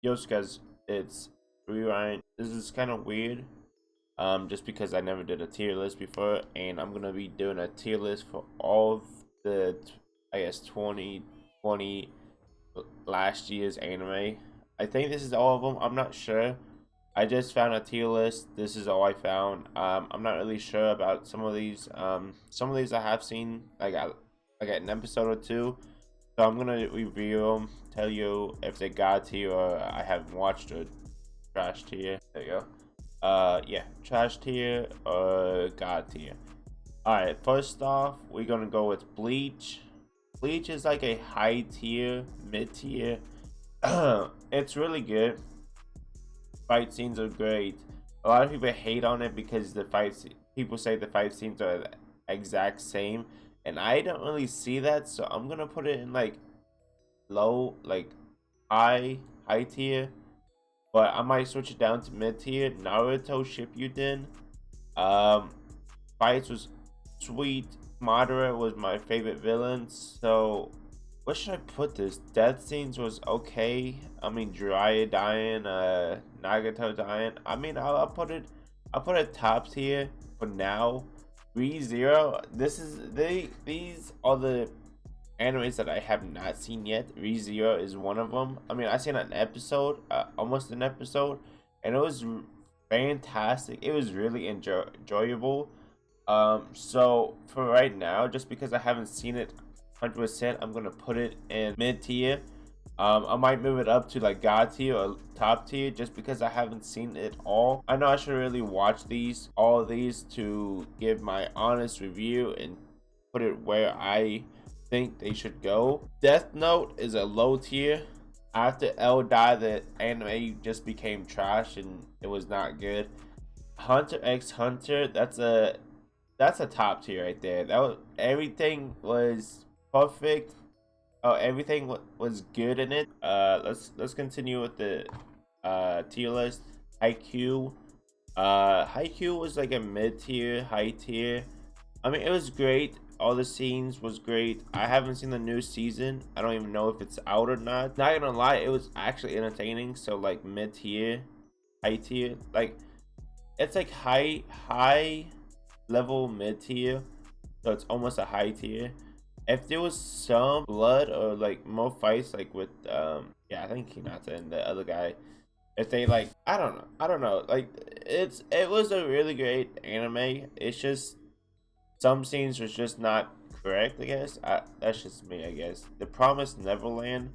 just because it's rewind. This is kind of weird. Just because I never did a tier list before, and I'm gonna be doing a tier list for all of the, I guess, 2020 last year's anime. I think this is all of them. I'm not sure. I just found a tier list. This is all I found. I'm not really sure about some of these. Some of these I have seen. I got an episode or two. So I'm gonna review them, tell you if they got tier or I haven't watched or trash tier. There you go. Yeah, trash tier or god tier. Alright, first off, we're gonna go with Bleach. Bleach is like a high tier, mid tier. It's really good. Fight scenes are great. A lot of people hate on it because people say the fight scenes are the exact same, and I don't really see that, so I'm gonna put it in like low, like high tier. But I might switch it down to mid tier. Naruto Shippuden. Fights was sweet. Madara was my favorite villain. So, what should I put this? Death scenes was okay. I mean, Jiraiya dying, Nagato dying. I mean, I'll put it top tier for now. ReZero. These are the animes that I have not seen yet. ReZero is one of them. I mean, I seen an episode, almost an episode, and it was fantastic. It was really enjoyable. So for right now, just because I haven't seen it 100%, I'm gonna put it in mid tier. I might move it up to like god tier or top tier just because I haven't seen it all. I know I should really watch all of these to give my honest review and put it where I think they should go. Death Note is a low tier. After L died, the anime just became trash and it was not good. Hunter x Hunter, that's a top tier right there. Everything was perfect. Oh, everything was good in it. Let's continue with the tier list. Haikyuu. Haikyuu was like a mid tier, high tier. I mean, it was great. All the scenes was great. I haven't seen the new season. I don't even know if it's out or not. Not gonna lie, it was actually entertaining. So like mid tier, high tier. Like it's like high level mid tier. So it's almost a high tier. If there was some blood or like more fights, like with yeah, I think Hinata and the other guy, if they like, I don't know, like it was a really great anime. It's just some scenes was just not correct, I guess. That's just me, I guess. The Promise Neverland.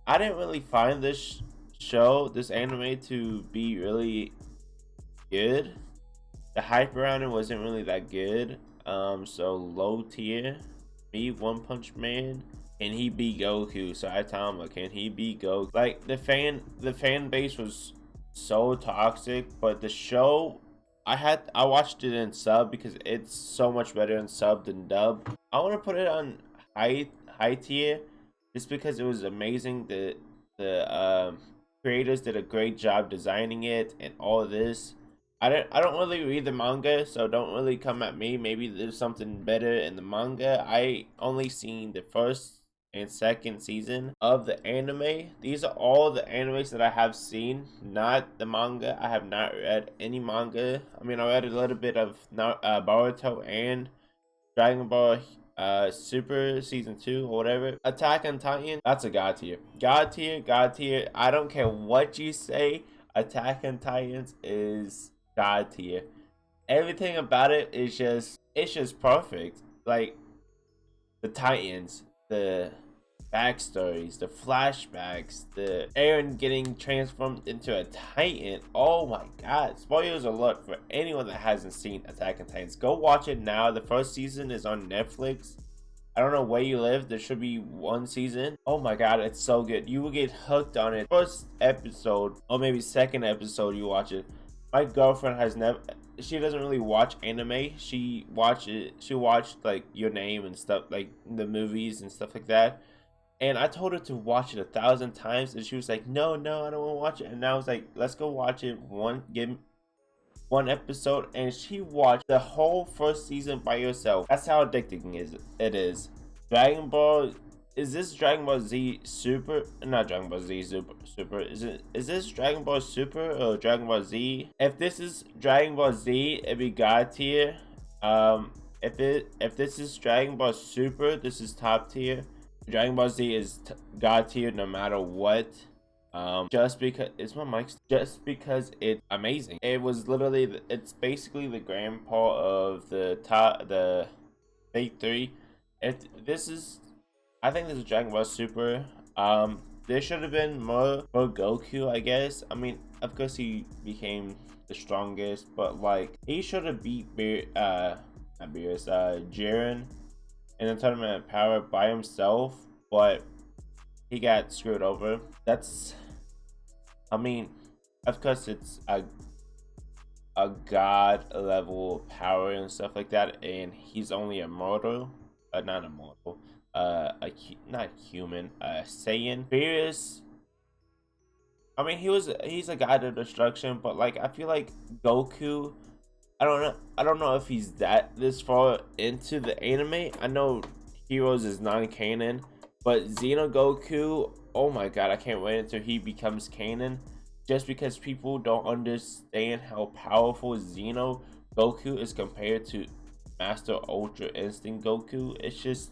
I didn't really find this anime to be really good. The hype around it wasn't really that good. So low tier. Me, One Punch Man. Can he be Goku? So I tell him, like, can he be Goku? Like the fan base was so toxic, but the show, I watched it in sub because it's so much better in sub than dub. I want to put it on high tier just because it was amazing. The creators did a great job designing it and all of this. I don't really read the manga, so don't really come at me. Maybe there's something better in the manga. I only seen the first and second season of the anime. These are all the animes that I have seen, not the manga. I have not read any manga. I mean, I read a little bit of Boruto and Dragon Ball Super Season 2 or whatever. Attack on Titan, that's a god tier. God tier. I don't care what you say. Attack on Titans is god tier. Everything about it is just perfect. Like the Titans, the backstories, the flashbacks, the Eren getting transformed into a Titan. Oh my god. Spoilers alert for anyone that hasn't seen Attack on Titans. Go watch it now. The first season is on Netflix. I don't know where you live. There should be one season. Oh my god, it's so good. You will get hooked on it. First episode, or maybe second episode, you watch it. My girlfriend has never. She doesn't really watch anime. She watched like Your Name and stuff, like the movies and stuff like that. And I told her to watch it 1,000 times, and she was like, "No, I don't want to watch it." And I was like, "Let's go watch it. Give one episode," and she watched the whole first season by herself. That's how addicting it is. Dragon Ball is this Dragon Ball Z Super? Not Dragon Ball Z Super. Is this Dragon Ball Super or Dragon Ball Z? If this is Dragon Ball Z, it'd be God tier. If this is Dragon Ball Super, this is top tier. Dragon Ball Z is God tier no matter what. Just because it's my mic. Just because it's amazing. It was literally. It's basically the grandpa of the big three. If this is, I think this is Dragon Ball Super. There should have been more Goku, I guess. I mean, of course he became the strongest, but like he should have beat not Beerus, Jiren in the tournament of power by himself, but he got screwed over. I mean, of course it's a god level power and stuff like that, and he's only immortal, not immortal, not human, Saiyan. Beerus, I mean, he's a god of destruction, but like I feel like Goku, I don't know if he's this far into the anime. I know Heroes is non-canon, but Xeno Goku, oh my god, I can't wait until he becomes canon. Just because people don't understand how powerful Xeno Goku is compared to Master Ultra Instinct Goku. It's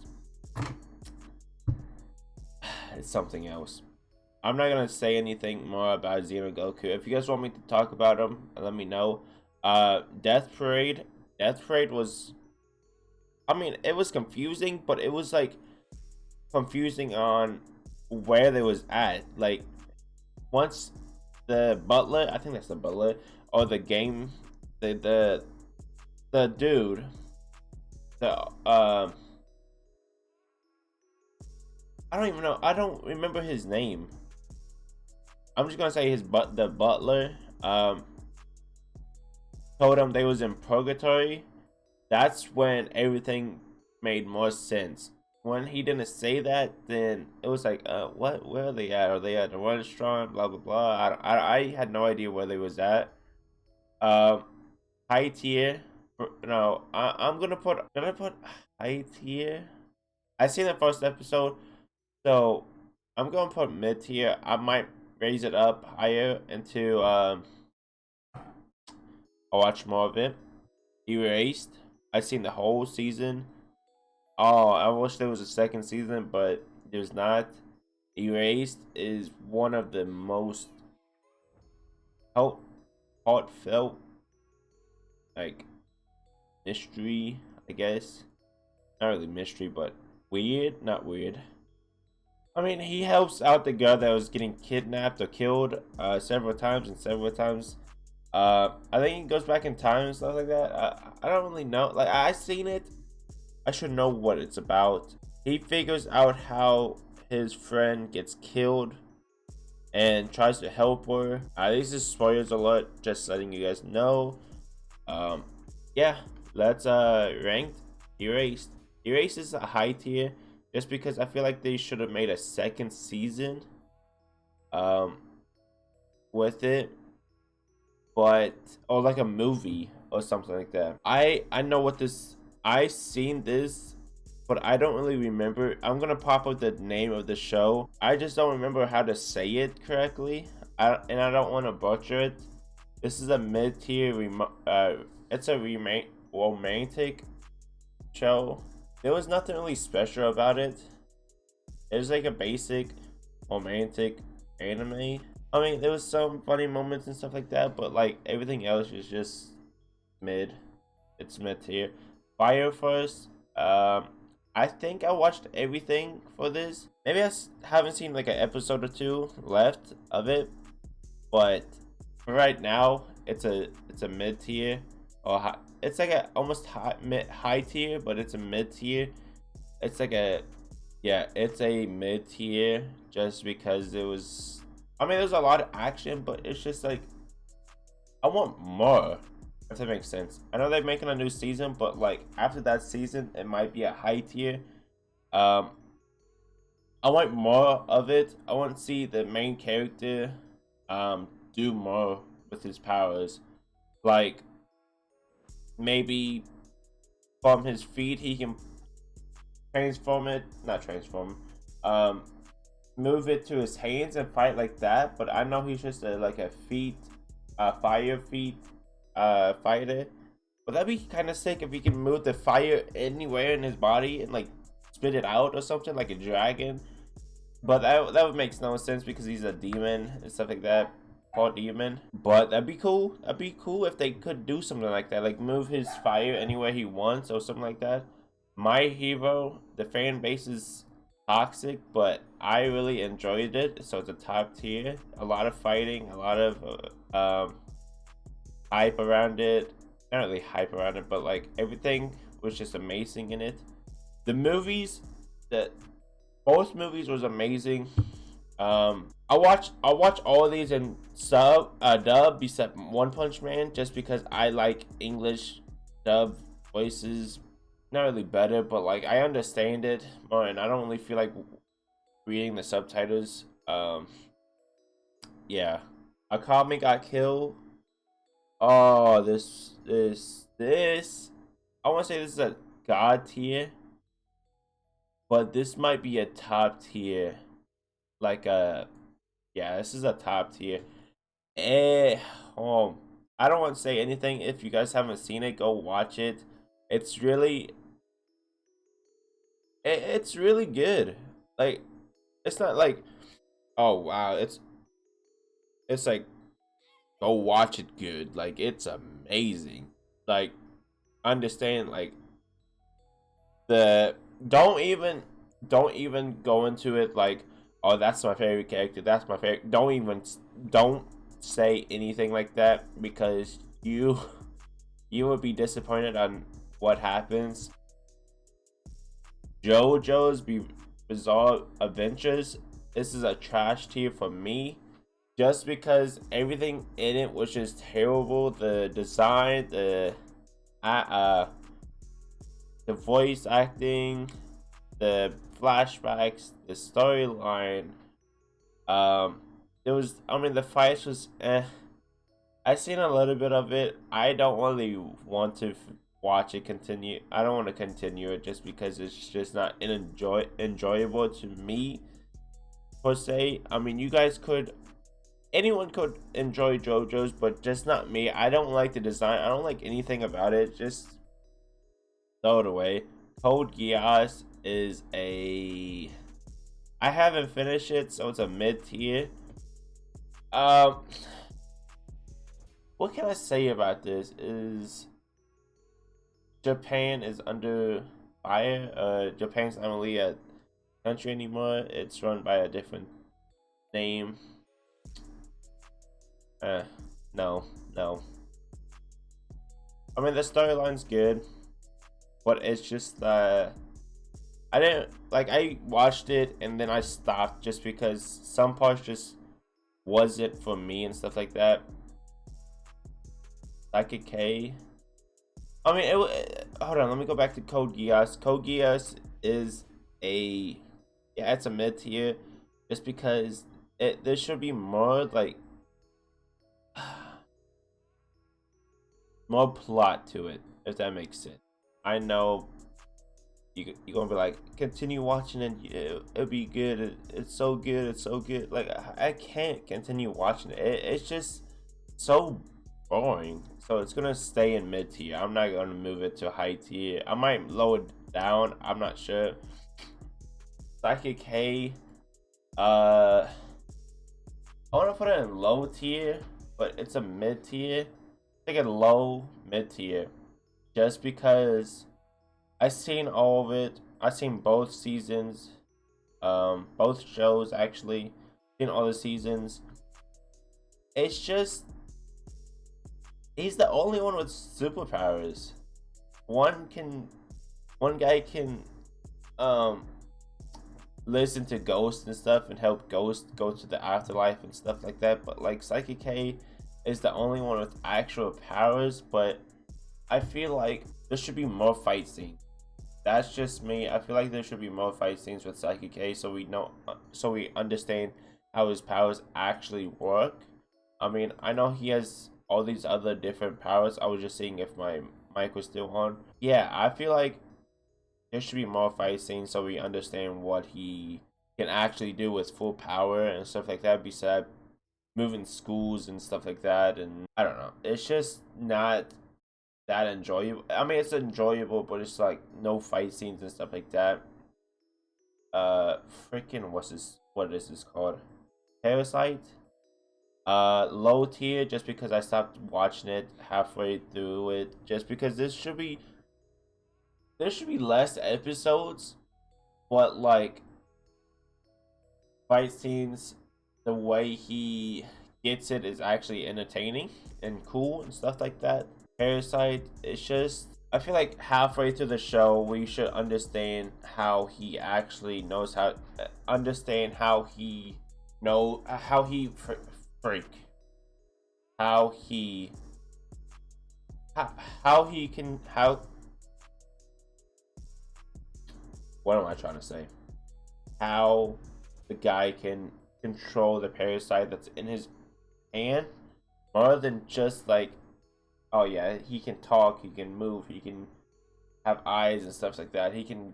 something else. I'm not gonna say anything more about Xeno Goku. If you guys want me to talk about him, let me know. Death Parade was, I mean, it was confusing, but it was like confusing on where they was at. Like once the butler, I think that's the butler, or the game, the dude, I don't even know. I don't remember his name. I'm just gonna say the butler. Told him they was in purgatory. That's when everything made more sense. When he didn't say that, then it was like, what? Where are they at? Are they at the restaurant? Blah blah blah. I had no idea where they was at. High tier. No, I'm gonna put high tier. I seen the first episode, so I'm gonna put mid tier. I might raise it up higher into I'll watch more of it. Erased. I seen the whole season. Oh, I wish there was a second season, but there's not. Erased is one of the most heartfelt, like, mystery, I guess. Not really mystery, but weird. Not weird. I mean, he helps out the girl that was getting kidnapped or killed several times and several times. I think he goes back in time and stuff like that. I don't really know. Like, I seen it. I should know what it's about. He figures out how his friend gets killed and tries to help her. This is spoilers alert, just letting you guys know. Yeah, let's ranked Erased. Erased is a high tier just because I feel like they should have made a second season with it, but or like a movie or something like that. I know what this, I seen this, but I don't really remember. I'm gonna pop up the name of the show. I just don't remember how to say it correctly, and I don't want to butcher it. This is a mid-tier it's a romantic show. There was nothing really special about it. It was like a basic romantic anime. I mean, there was some funny moments and stuff like that, but like everything else is just mid. It's mid tier. Fire Force. I think I watched everything for this. Maybe I haven't seen like an episode or two left of it, but for right now, it's a mid tier, or high, it's like a almost high tier, but it's a mid tier. It's like it's a mid tier just because it was. I mean, there's a lot of action, but it's just like I want more. If that makes sense. I know they're making a new season, but like after that season, it might be a high tier. I want more of it. I want to see the main character do more with his powers. Like maybe from his feet he can not transform, um move it to his hands and fight like that, but I know he's just like a feet, fire feet, fighter. But that'd be kind of sick if he can move the fire anywhere in his body and like spit it out or something like a dragon. But that would make no sense because he's a demon and stuff like that, called demon. But that'd be cool. That'd be cool if they could do something like that, like move his fire anywhere he wants or something like that. My Hero, the fan base is toxic, but I really enjoyed it, so it's a top tier. A lot of fighting, a lot of hype around it. Not really hype around it, but like everything was just amazing in it. The movies, that both movies was amazing. I watch all of these in dub except One Punch Man, just because I like English dub voices. Not really better, but like I understand it more, and I don't really feel like reading the subtitles. Yeah, Akame got killed. Oh, this. I want to say this is a god tier, but this might be a top tier. Like yeah, this is a top tier. Eh, I don't want to say anything. If you guys haven't seen it, go watch it. It's really it's really good. Like, it's not like, oh wow, it's like, go watch it good. Like, it's amazing. Like, understand, like, the don't even go into it like, oh, that's my favorite character, that's my favorite. Don't say anything like that, because you would be disappointed on what happens. JoJo's Bizarre Adventures, this is a trash tier for me, just because everything in it was just terrible. The design, the voice acting, the flashbacks, the storyline. It was, I mean, the fights was I seen a little bit of it. I don't really want to watch it continue. I don't want to continue it just because it's just not enjoyable to me per se. I mean, you guys could, anyone could enjoy JoJo's, but just not me. I don't like the design. I don't like anything about it. Just throw it away. Code Geass is a, I haven't finished it, so it's a mid tier. What can I say about this? Is Japan is under fire. Japan's not really a country anymore. It's run by a different name. No. I mean, the storyline's good, but it's just I didn't like. I watched it and then I stopped just because some parts just wasn't for me and stuff like that. Psychic K. I mean, hold on. Let me go back to Code Geass. Code Geass is a, yeah, it's a mid tier, just because there should be more like more plot to it, if that makes sense. I know you're gonna be like, continue watching it. It'll be good. It's so good. It's so good. Like, I can't continue watching it. It's just so boring. So it's gonna stay in mid tier. I'm not gonna move it to high tier. I might lower it down. I'm not sure. Psychic K. I want to put it in low tier, but it's a mid tier. Take a low mid tier, just because I've seen all of it. I've seen both seasons, both shows actually. Seen all the seasons. It's just, he's the only one with superpowers. One guy can listen to ghosts and stuff and help ghosts go to the afterlife and stuff like that. But like, Psychic K is the only one with actual powers. But I feel like there should be more fight scenes. That's just me. I feel like there should be more fight scenes with Psychic K, so we know, so we understand how his powers actually work. I mean, I know he has all these other different powers. I was just seeing if my mic was still on. Yeah, I feel like there should be more fight scenes so we understand what he can actually do with full power and stuff like that. Besides moving schools and stuff like that, and I don't know, it's just not that enjoyable. I mean, it's enjoyable, but it's like no fight scenes and stuff like that. Freaking what's this? What is this called? Parasite. Low tier, just because I stopped watching it halfway through it. Just because there should be less episodes, but like fight scenes, the way he gets it is actually entertaining and cool and stuff like that. Parasite, it's just I feel like halfway through the show we should understand how he actually knows how understand how he know how he freak how he how he can how what am I trying to say? How the guy can control the parasite that's in his hand more than just like, oh yeah, he can talk, he can move, he can have eyes and stuff like that. He can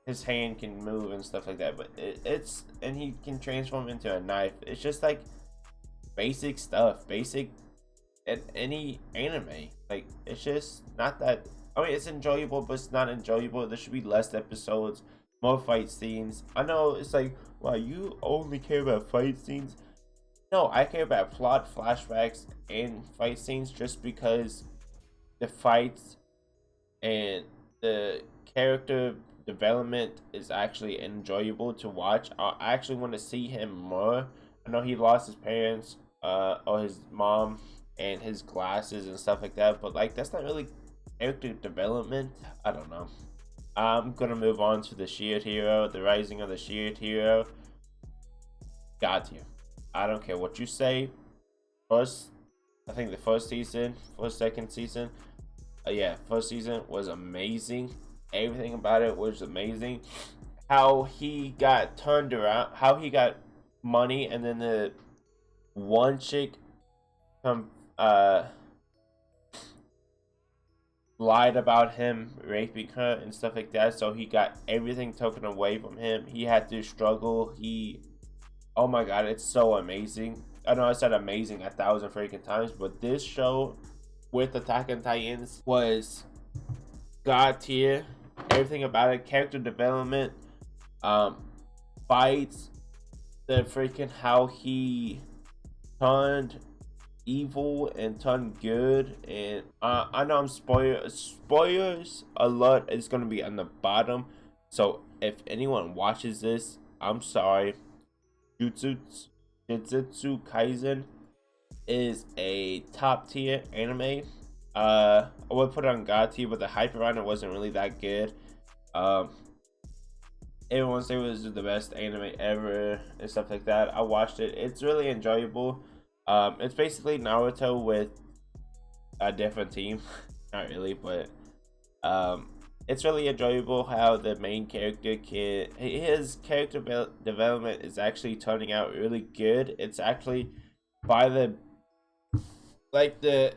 his hand can move and stuff like that, but it's and he can transform into a knife. It's just like basic stuff, basic in any anime. Like it's just not that. I mean, it's enjoyable, but it's not enjoyable. There should be less episodes, more fight scenes. I know it's like, wow, you only care about fight scenes. No, I care about plot, flashbacks, and fight scenes just because the fights and the character development is actually enjoyable to watch. I actually want to see him more. I know he lost his parents, or his mom, and his glasses and stuff like that, but like that's not really character development. I don't know. I'm gonna move on to the Shield Hero, the Rising of the Shield Hero. Got you. I don't care what you say. First, I think the first season, first second season, yeah, first season was amazing. Everything about it was amazing. How he got turned around, how he got money, and then the one chick come lied about him raping her and stuff like that. So he got everything taken away from him. He had to struggle. Oh my god, it's so amazing. I know I said amazing 1,000 freaking times, but this show with Attack on Titans was god tier. Everything about it, character development, um, fights, the freaking how he turned evil and turned good. And I know I'm spoilers alert is gonna be on the bottom. So if anyone watches this, I'm sorry. Jujutsu Kaisen is a top tier anime. I would put it on god tier, but the hype around it wasn't really that good. Um, Everyone said it was the best anime ever and stuff like that. I watched it. It's really enjoyable. It's basically Naruto with a different team. Not really, but um, it's really enjoyable how the main character his character development is actually turning out really good. It's actually by the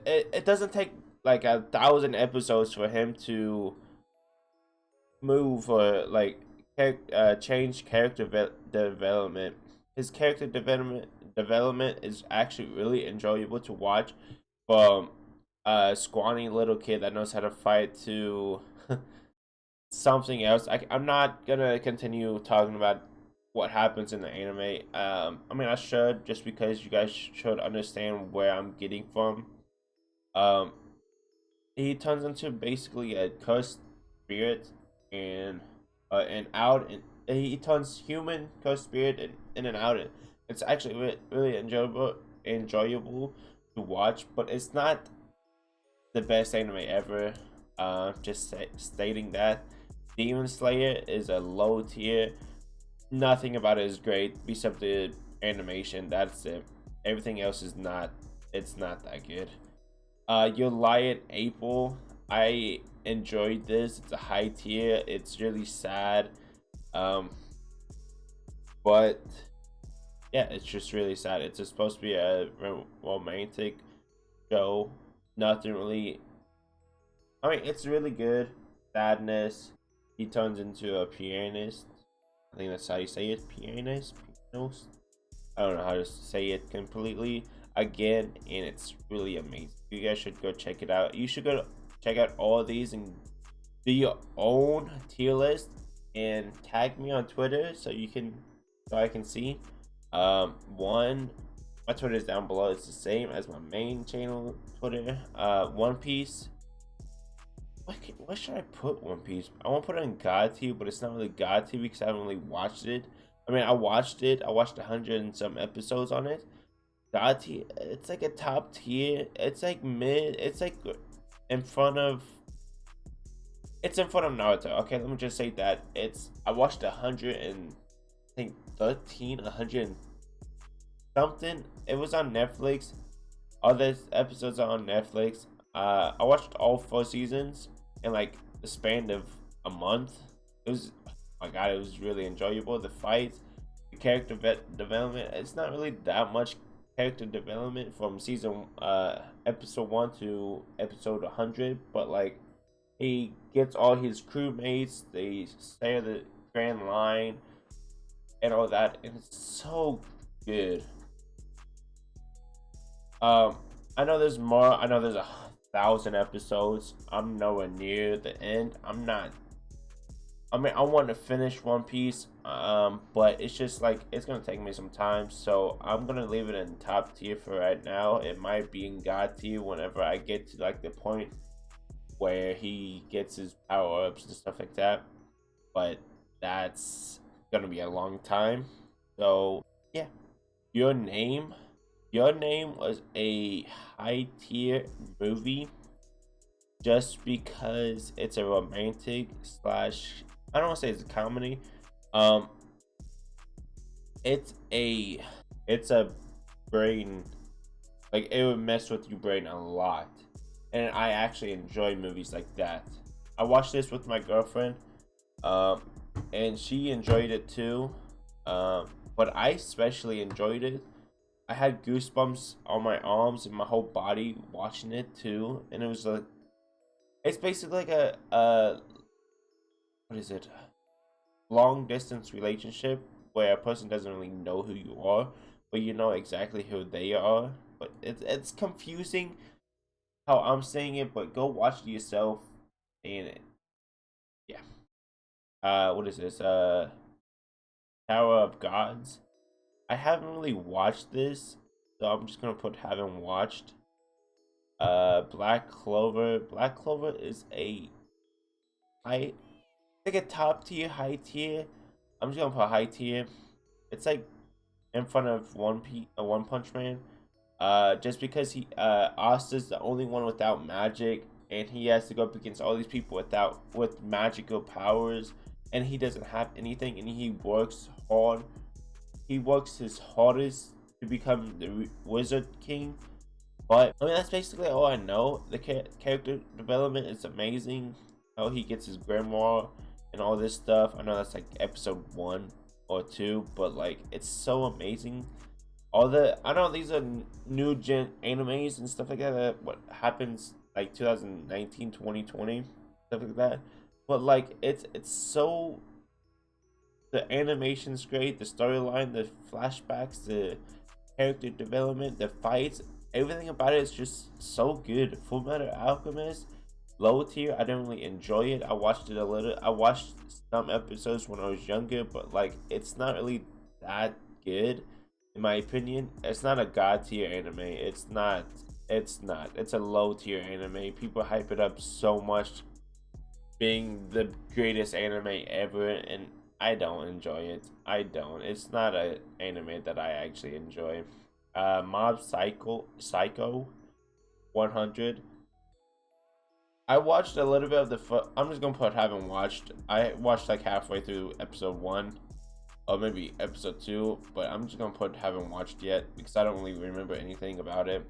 it doesn't take like 1,000 episodes for him to move or like change character development. His character development is actually really enjoyable to watch from a scrawny little kid that knows how to fight to something else. I'm not gonna continue talking about what happens in the anime. I mean, I should, just because you guys should understand where I'm getting from. Um, he turns into basically a cursed spirit, and out, and he turns human cursed spirit in and out. It's actually really enjoyable to watch, but it's not the best anime ever. Just stating that. Demon Slayer is a low tier. Nothing about it is great except the animation. That's it. Everything else is not. It's not that good. Your Lion April. I enjoyed this. It's a high tier. It's really sad. Um, but yeah, it's just really sad. It's just supposed to be a romantic show. Nothing really. I mean, it's really good. Sadness. He turns into a pianist. I think that's how you say it. Pianos. Pianos. I don't know how to say it completely again, and it's really amazing. You guys should go check it out. You should go check out all of these and do your own tier list and tag me on Twitter so I can see. One, my Twitter is down below. It's the same as my main channel Twitter. One Piece. What should I put One Piece? I want to put it in God tier, but it's not really God tier because I haven't really watched it. I mean, I watched it. I watched 100 and some episodes on it. God tier. It's like a top tier. It's like mid. It's like in front of. It's in front of Naruto. Okay, let me just say that I watched 100 and I think 13, 100 and something. It was on Netflix. All the episodes are on Netflix. I watched all 4 seasons in like the span of a month. It was, oh my god, it was really enjoyable. The fights, the character development. It's not really that much character development from episode 1 to episode 100, but like he gets all his crewmates, they share the grand line and all that, and it's so good. I know there's more. I know there's 1,000 episodes. I'm nowhere near the end. I mean, I want to finish One Piece, but it's just like it's gonna take me some time. So I'm gonna leave it in top tier for right now. It might be in God tier whenever I get to like the point where he gets his power ups and stuff like that. But that's gonna be a long time. So yeah, your name. Your Name was a high tier movie just because it's a romantic slash, I don't want to say it's a comedy. Um it's a brain, like it would mess with your brain a lot. And I actually enjoy movies like that. I watched this with my girlfriend, um and she enjoyed it too. But I especially enjoyed it. I had goosebumps on my arms and my whole body watching it too, and it was like it's basically like a what is it? Long distance relationship where a person doesn't really know who you are, but you know exactly who they are. But it's confusing how I'm saying it, but go watch it yourself. And yeah, what is this? Tower of Gods. I haven't really watched this, so I'm just gonna put haven't watched. Black Clover. Black Clover is a high, like a top tier, high tier. I'm just gonna put high tier. It's like in front of One Punch Man. Just because Asta's the only one without magic, and he has to go up against all these people with magical powers, and he doesn't have anything, and he works hard. He works his hardest to become the Wizard King. But I mean, that's basically all I know. The character development is amazing. How he gets his grimoire and all this stuff. I know that's like episode 1 or 2, but like it's so amazing. I know these are new gen animes and stuff like that. What happens like 2019, 2020, stuff like that. But like it's so, the animation's great, the storyline, the flashbacks, the character development, the fights, everything about it is just so good. Full Metal Alchemist, low tier. I didn't really enjoy it. I watched it a little. I watched some episodes when I was younger, but like it's not really that good, in my opinion. It's not a god tier anime. It's not. It's not. It's a low tier anime. People hype it up so much, being the greatest anime ever, and I don't enjoy it. I don't. It's not an anime that I actually enjoy. Mob Psycho 100. I watched a little bit of I'm just gonna put haven't watched. I watched like halfway through episode 1 or maybe episode 2, but I'm just gonna put haven't watched yet because I don't really remember anything about it.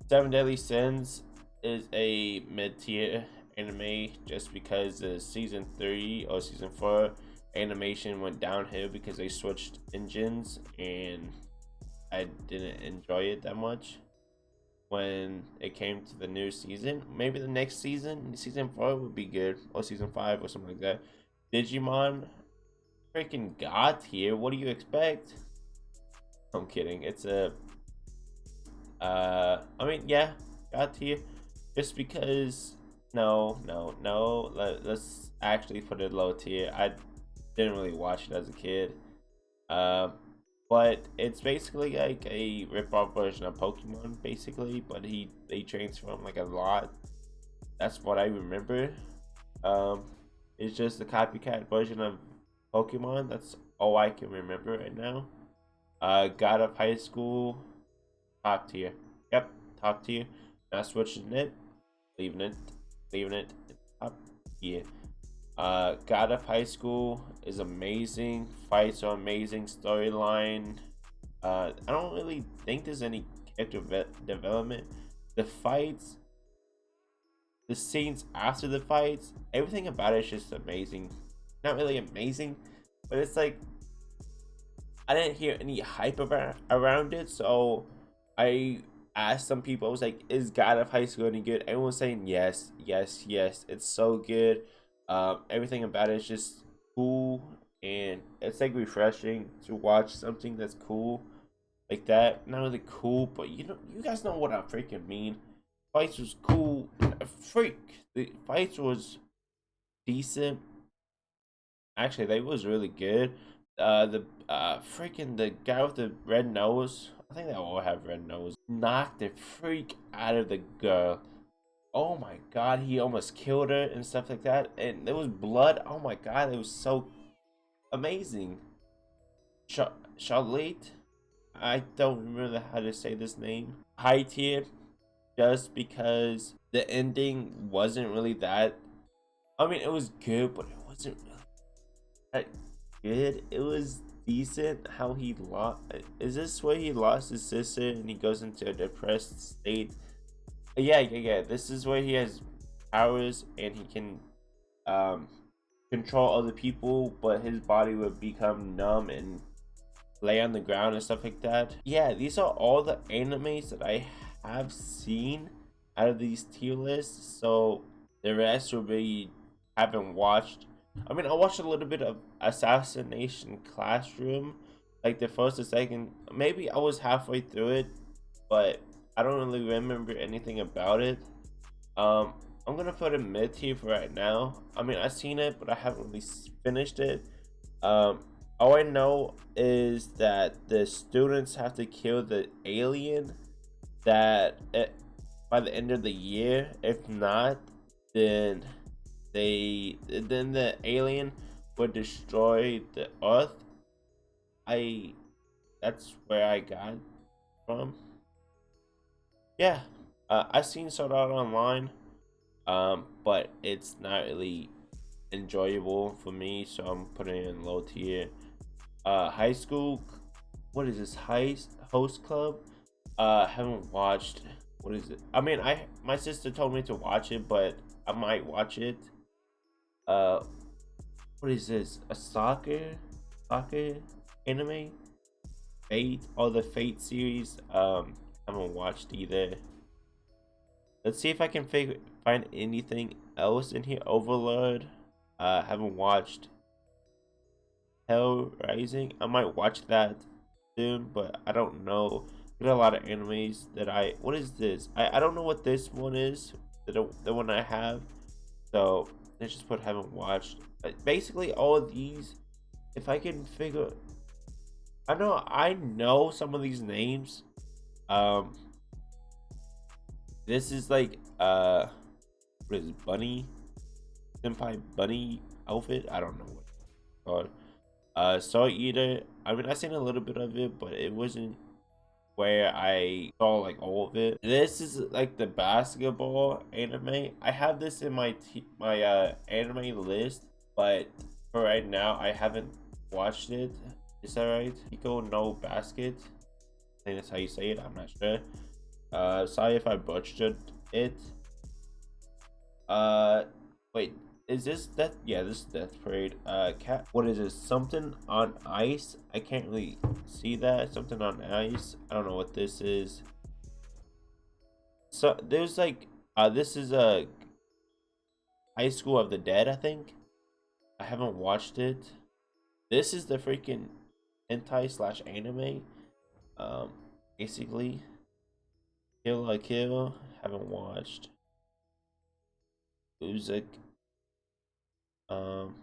Seven Deadly Sins is a mid-tier anime just because the season 3 or season 4 animation went downhill because they switched engines, and I didn't enjoy it that much when it came to the new season. Maybe the next season, season 4 would be good, or season 5 or something like that. Digimon, freaking god tier. What do you expect? I'm kidding. It's a I mean, yeah, god tier. Just because no. Let's actually put it low tier. I didn't really watch it as a kid. Um but it's basically like a rip-off version of Pokemon, basically, but they transform like a lot. That's what I remember. Um, it's just a copycat version of Pokemon. That's all I can remember right now. God of High School, top tier. Yep, top tier. Not switching it, leaving it, leaving it. Top tier. God of High School is amazing. Fights are amazing. Storyline. I don't really think there's any character development. The fights, the scenes after the fights, everything about it is just amazing. Not really amazing, but it's like I didn't hear any hype around it, so I asked some people. I was like, "Is God of High School any good?" Everyone was saying yes, yes, yes. It's so good. Everything about it is just cool, and it's like refreshing to watch something that's cool like that. Not really cool, but you guys know what I freaking mean. Fights was cool. Freak, the fights was decent. Actually, they was really good. The freaking the guy with the red nose. I think they all have red nose. Knocked the freak out of the girl. Oh my god, he almost killed her and stuff like that. And there was blood. Oh my god, it was so amazing. Charlotte. I don't remember how to say this name. High tier, just because the ending wasn't really that. I mean, it was good, but it wasn't really that good. It was decent. How he lost? Is this where he lost his sister and he goes into a depressed state? Yeah. This is where he has powers and he can um control other people, but his body would become numb and lay on the ground and stuff like that. Yeah, these are all the animes that I have seen out of these tier lists. So the rest will be haven't watched. I mean, I watched a little bit of Assassination Classroom, like the first or second. Maybe I was halfway through it, but I don't really remember anything about it. Um, I'm gonna put a mid tier for right now. I mean, I've seen it, but I haven't really finished it. Um, all I know is that the students have to kill the alien by the end of the year. If not, then then the alien would destroy the Earth. I That's where I got from. Yeah, I've seen Sword Art Online, but it's not really enjoyable for me, so I'm putting it in low tier. High school, what is this? Host Club? Haven't watched. What is it? I mean, my sister told me to watch it, but I might watch it. Uh, what is this? A soccer anime? Fate, or the Fate series. Haven't watched either. Let's see if I can find anything else in here. Overlord. Haven't watched. Hell Rising. I might watch that soon, but I don't know. There's a lot of animes that What is this? I don't know what this one is. The one I have. So let's just put haven't watched. Basically, all of these. If I can figure. I know some of these names. Um, this is like what is it, Bunny? Senpai Bunny outfit? I don't know what it's called. Soul Eater. I mean, I seen a little bit of it, but it wasn't where I saw like all of it. This is like the basketball anime. I have this in my anime list, but for right now, I haven't watched it. Is that right? Pico no basket. I think that's how you say it. I'm not sure. Sorry if I butchered it. Wait, is this Death? Yeah, this is Death Parade. Cat. What is this? Something on ice? I can't really see that. Something on ice. I don't know what this is. So there's like, this is a High School of the Dead. I think. I haven't watched it. This is the freaking hentai slash anime. Um, basically, Kill la Kill. Haven't watched. Music. Um,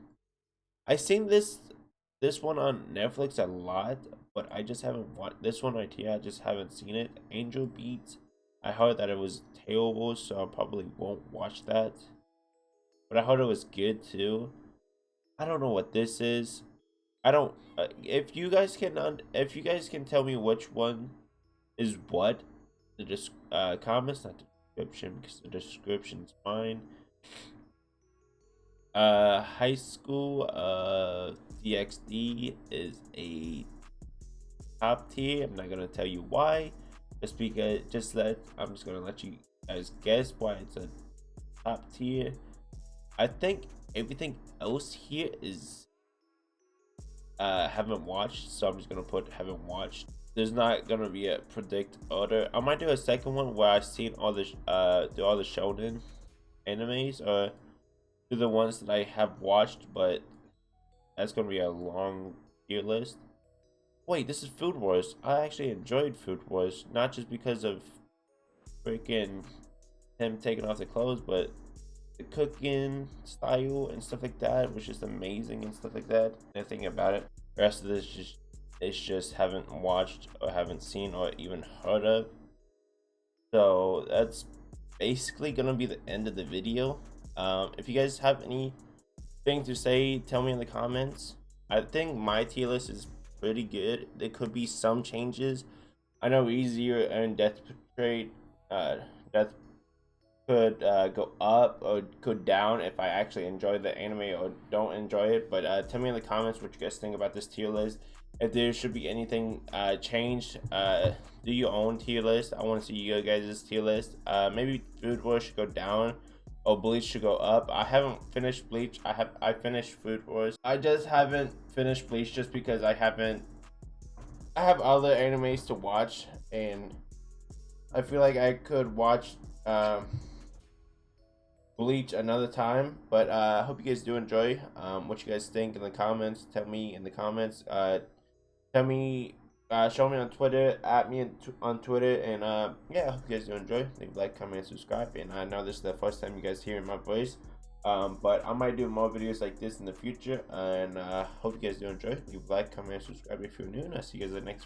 I seen this one on Netflix a lot, but I just haven't watched this one right here. I just haven't seen it. Angel Beats. I heard that it was terrible, so I probably won't watch that. But I heard it was good too. I don't know what this is. I don't. If you guys can, if you guys can tell me which one is what, the comments, not the description, because the description's fine. High school, DxD is a top tier. I'm not gonna tell you why, just because. I'm just gonna let you guys guess why it's a top tier. I think everything else here is haven't watched, so I'm just gonna put haven't watched. There's not gonna be a predict order. I might do a second one where I've seen all the shonen animes, or do the ones that I have watched, but that's gonna be a long tier list. Wait, this is Food Wars. I actually enjoyed Food Wars, not just because of freaking him taking off the clothes, but the cooking style and stuff like that was just amazing and stuff like that. Nothing about it. The rest of this just haven't watched or haven't seen or even heard of. So that's basically gonna be the end of the video. If you guys have anything to say, tell me in the comments. I think my tier list is pretty good. There could be some changes. I know easier and death could go up or go down if I actually enjoy the anime or don't enjoy it. But tell me in the comments what you guys think about this tier list. If there should be anything changed, do your own tier list. I want to see you guys' tier list. Maybe Food Wars should go down or Bleach should go up. I haven't finished Bleach. I finished Food Wars. I just haven't finished Bleach just because I have other animes to watch, and I feel like I could watch Bleach another time. But I hope you guys do enjoy. What you guys think in the comments. Tell me in the comments. Tell me, show me on Twitter, at me on Twitter, and yeah, I hope you guys do enjoy. Leave a like, comment, and subscribe. And I know this is the first time you guys hearing my voice, but I might do more videos like this in the future. And hope you guys do enjoy. Leave a like, comment, and subscribe if you're new, and I'll see you guys in the next video.